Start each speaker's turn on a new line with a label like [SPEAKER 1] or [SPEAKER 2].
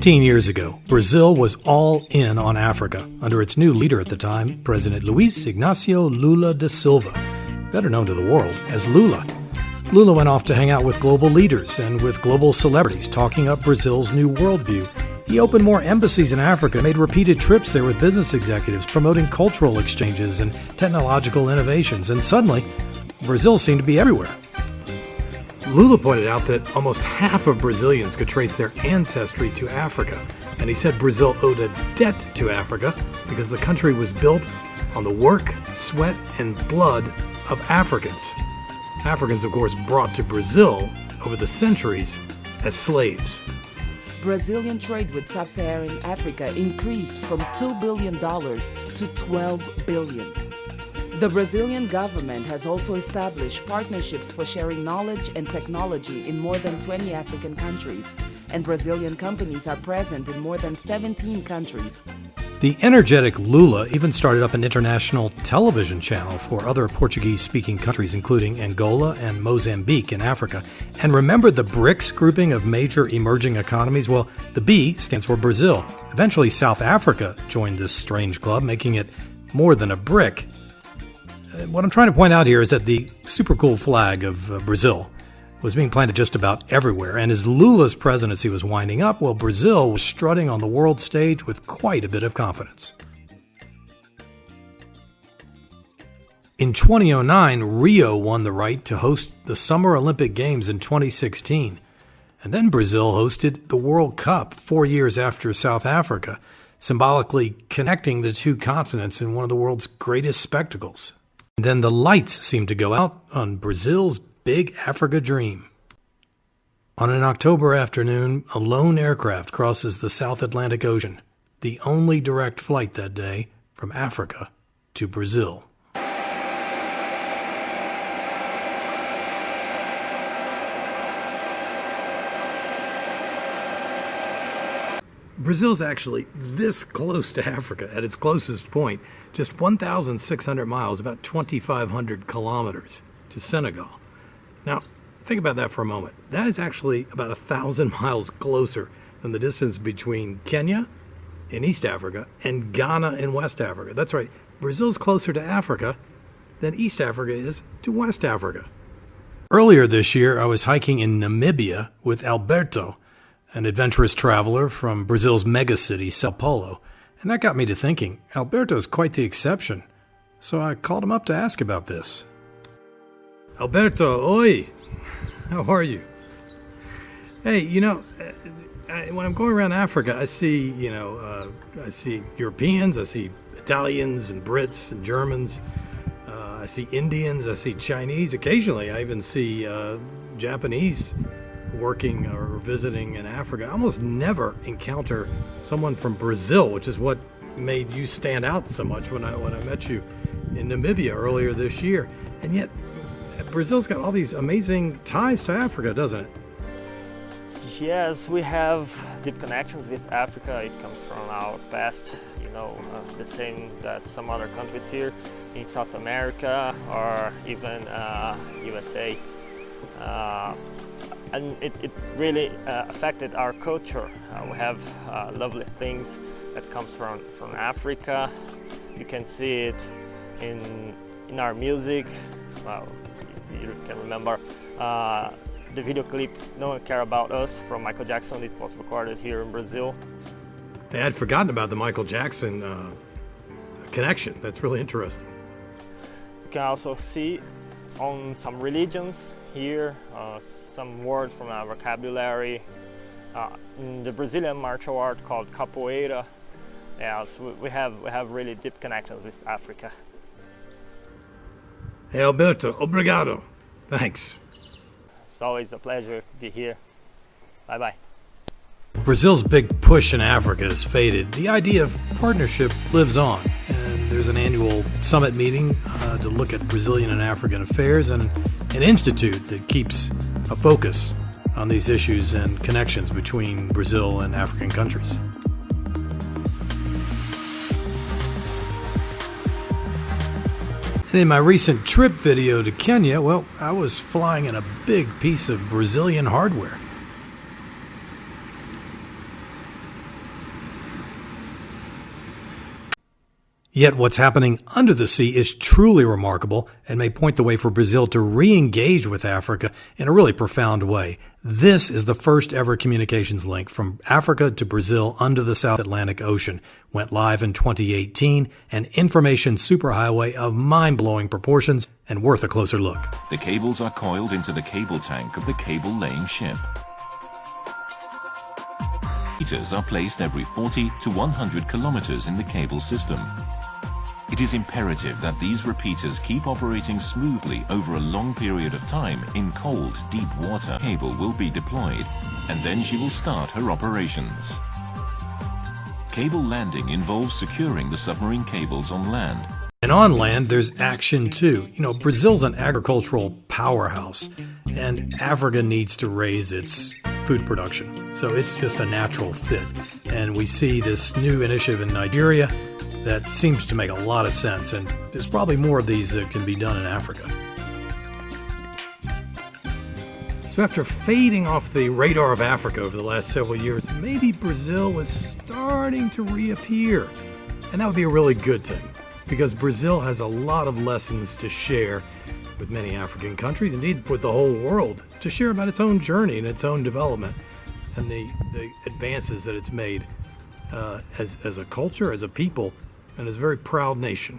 [SPEAKER 1] 15 years ago, Brazil was all in on Africa under its new leader at the time, President Luiz Inácio Lula da Silva, better known to the world as Lula. Lula went off to hang out with global leaders and with global celebrities, talking up Brazil's new worldview. He opened more embassies in Africa, made repeated trips there with business executives, promoting cultural exchanges and technological innovations, and suddenly, Brazil seemed to be everywhere. Lula pointed out that almost half of Brazilians could trace their ancestry to Africa, and he said Brazil owed a debt to Africa because the country was built on the work, sweat, and blood of Africans. Africans, of course, brought to Brazil over the centuries as slaves.
[SPEAKER 2] Brazilian trade with Sub-Saharan Africa increased from $2 billion to $12 billion. The Brazilian government has also established partnerships for sharing knowledge and technology in more than 20 African countries, and Brazilian companies are present in more than 17 countries.
[SPEAKER 1] The energetic Lula even started up an international television channel for other Portuguese-speaking countries, including Angola and Mozambique in Africa. And remember the BRICS grouping of major emerging economies? Well, the B stands for Brazil. Eventually, South Africa joined this strange club, making it more than a BRIC. What I'm trying to point out here is that the super cool flag of Brazil was being planted just about everywhere. And as Lula's presidency was winding up, well, Brazil was strutting on the world stage with quite a bit of confidence. In 2009, Rio won the right to host the Summer Olympic Games in 2016. And then Brazil hosted the World Cup 4 years after South Africa, symbolically connecting the two continents in one of the world's greatest spectacles. And then the lights seemed to go out on Brazil's Big Africa Dream. On an October afternoon, a lone aircraft crosses the South Atlantic Ocean, the only direct flight that day from Africa to Brazil. Brazil's actually this close to Africa at its closest point, just 1,600 miles, about 2,500 kilometers to Senegal. Now, think about that for a moment. That is actually about 1,000 miles closer than the distance between Kenya in East Africa and Ghana in West Africa. That's right, Brazil's closer to Africa than East Africa is to West Africa. Earlier this year, I was hiking in Namibia with Alberto, an adventurous traveler from Brazil's megacity, Sao Paulo. And that got me to thinking, Alberto's quite the exception. So I called him up to ask about this. Alberto, oi! How are you? Hey, when I'm going around Africa, I see, I see Europeans, I see Italians and Brits and Germans. I see Indians, I see Chinese. Occasionally, I even see Japanese working or visiting in Africa. I almost never encounter someone from Brazil, which is what made you stand out so much when I met you in Namibia earlier this year. And yet, Brazil's got all these amazing ties to Africa, doesn't it?
[SPEAKER 3] Yes, we have deep connections with Africa. It comes from our past, the same that some other countries here in South America or even USA. And it really affected our culture. We have lovely things that comes from Africa. You can see it in our music. Well, you can remember the video clip "No One Care About Us" from Michael Jackson. It was recorded here in Brazil.
[SPEAKER 1] Hey, I'd forgotten about the Michael Jackson connection. That's really interesting.
[SPEAKER 3] You can also see on some religions here, some words from our vocabulary. In the Brazilian martial art called capoeira. Yeah, so we have really deep connections with Africa.
[SPEAKER 1] Hey Alberto, obrigado. Thanks.
[SPEAKER 3] It's always a pleasure to be here. Bye-bye.
[SPEAKER 1] Brazil's big push in Africa has faded. The idea of partnership lives on, and there's an annual summit meeting to look at Brazilian and African affairs, and an institute that keeps a focus on these issues and connections between Brazil and African countries. And in my recent trip video to Kenya, well, I was flying in a big piece of Brazilian hardware. Yet what's happening under the sea is truly remarkable and may point the way for Brazil to re-engage with Africa in a really profound way. This is the first ever communications link from Africa to Brazil under the South Atlantic Ocean. Went live in 2018, an information superhighway of mind-blowing proportions and worth a closer look.
[SPEAKER 4] The cables are coiled into the cable tank of the cable-laying ship. Repeaters are placed every 40 to 100 kilometers in the cable system. It is imperative that these repeaters keep operating smoothly over a long period of time in cold, deep water. Cable will be deployed, and then she will start her operations. Cable landing involves securing the submarine cables on land.
[SPEAKER 1] And on land, there's action too. Brazil's an agricultural powerhouse, and Africa needs to raise its food production. So it's just a natural fit. And we see this new initiative in Nigeria that seems to make a lot of sense, and there's probably more of these that can be done in Africa. So after fading off the radar of Africa over the last several years, maybe Brazil is starting to reappear. And that would be a really good thing, because Brazil has a lot of lessons to share with many African countries, indeed with the whole world, to share about its own journey and its own development and the advances that it's made as a culture, as a people, and as a very proud nation.